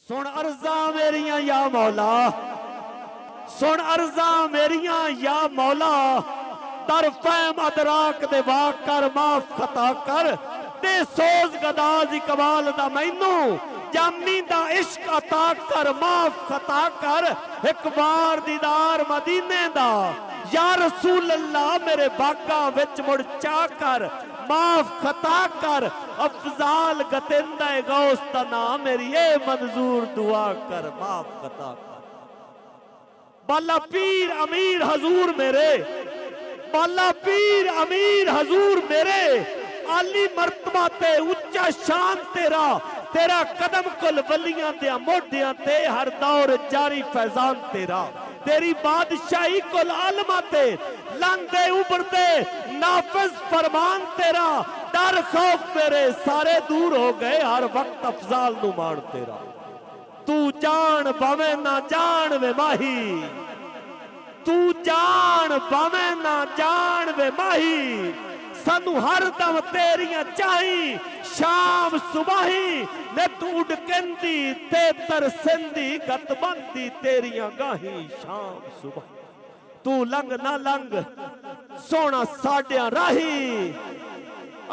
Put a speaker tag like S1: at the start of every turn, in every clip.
S1: سن عرضاں میریاں یا مولا، سن عرضاں میریاں یا مولا، در فہم ادراک دے واق کر معاف خطا کر، دے سوز گداز اقبال دا مینوں جامی دا عشق عطا کر، معاف خطا کر، ایک بار دیدار مدینے دا یا رسول اللہ میرے باغاں وچ مڑ چا کر، معاف خطا کر، افضال گتندہ غوث دا نام میری اے منظور دعا کر، معاف خطا کر۔ بالا پیر امیر حضور میرے، بالا پیر امیر حضور میرے، عالی مرتبہ تے اچھا شان تیرا، تیرا قدم کل ولیاں دیا موڑیاں تے ہر دور جاری فیضان تیرا، تیری بادشاہی کل عالمہ تے لاندے اوپرتے نافذ فرمان تیرا، ڈر خوف میرے سارے دور ہو گئے، ہر وقت افضال نو مان تیرا، تو جان باویں نہ جان وے ماہی، تو جان باویں نہ جان وے ماہی، سانو ہر دم تیریاں چاہی، شام صبحی نے تو اڈکندی تے ترسندی گت بندی تیریاں گاہی، شام صبح تو لنگ نہ لنگ سونا ساڑیاں راہی،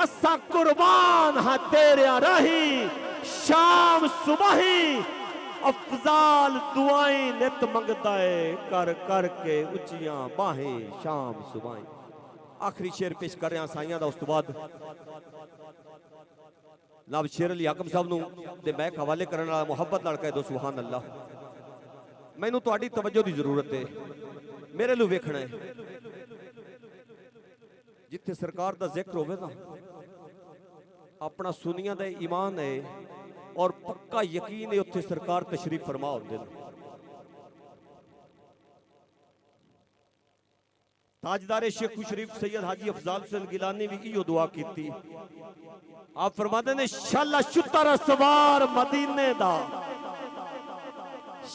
S1: اسا قربان ہاں تیریاں راہی، شام صبحی افضال دعائیں نت منگدائے کر کر کے اچیاں باہیں، شام صبحی۔ آخری شعر پیش کر رہے ہیں سائیاں دا اس تو بعد جناب شیر علی حاکم صاحب نو دے میک حوالے کرنا محبت لڑکا ہے دو سبحان اللہ۔ میں نو تو آڈی توجہ دی ضرورت ہے، میرے لو ویکھنا ہے جتھے سرکار دا ذکر ہوئے نا اپنا سنیاں دے ایمان ہے اور پکا یقین ہے اتھے سرکار تشریف فرما ہوتے ہیں۔ تاجدار شیخ شریف سید حاجی افضال حسین گیلانی بھی ایو دعا کیتی، آپ فرماتے ہیں شاللہ شتر سوار مدینے دا،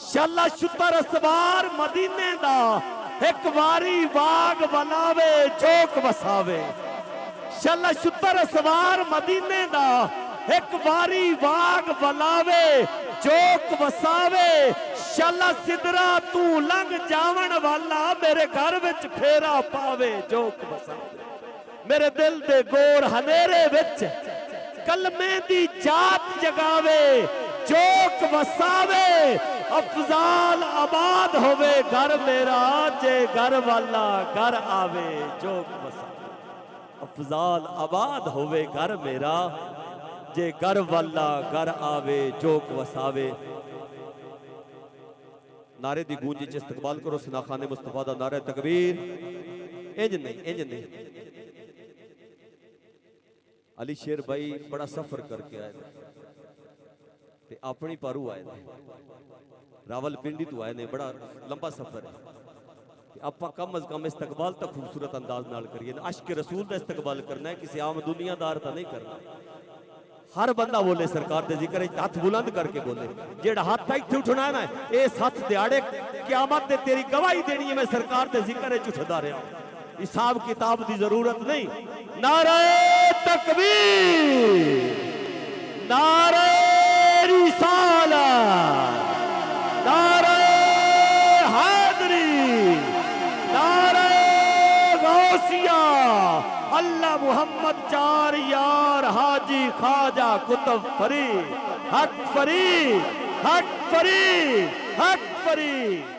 S1: شاللہ شتر سوار مدینے دا، ایک واری واگ بناوے چوک بساوے، شاللہ شتر سوار مدینے دا، ایک واری واگ بناوے چوک بساوے، شاللہ صدرہ تو لنگ جاون والا میرے گھر وچ پھیرا پاوے جوک بساوے، میرے دل دے گور ہنیرے وچ کلمے دی جات جگاوے جوک بساوے، افضال آباد ہوئے گھر میرا جے گھر والا گھر آوے جوک بساوے، افضال آباد ہوئے گھر میرا جے گھر والا گھر آوے جوک وساوے۔ نعرے دی گونجی چ استقبال کرو سنا خان مصطفیٰ دا نعرہ تکبیر، انج نہیں علی شیر بھائی بڑا سفر کر کے آئے تے اپنی پارو آئے راول پنڈی تو آئے نے، بڑا لمبا سفر ہے، اپا کم از کم استقبال تک خوبصورت انداز نال کریے، عشق رسول دا استقبال کرنا ہے، کسی عام دنیا دار تا نہیں کرنا۔ ہر بندہ بولے سرکار دے ذکر ہاتھ بلند کر کے بولے، جیڑا ہاتھ ایتھے اٹھنا ہے نا اس ہاتھ دیاڑے قیامت دے تیری گواہی دینی ہے میں سرکار دے ذکر اٹھدا رہا، حساب کتاب دی ضرورت نہیں۔ نعرہ تکبیر، نعرہ رسالت، نعرہ حیدری، نعرہ غوثیہ، اللہ محمد چار یار حاجی خواجہ کتب فرید، حق فرید، حق فرید، حق فرید۔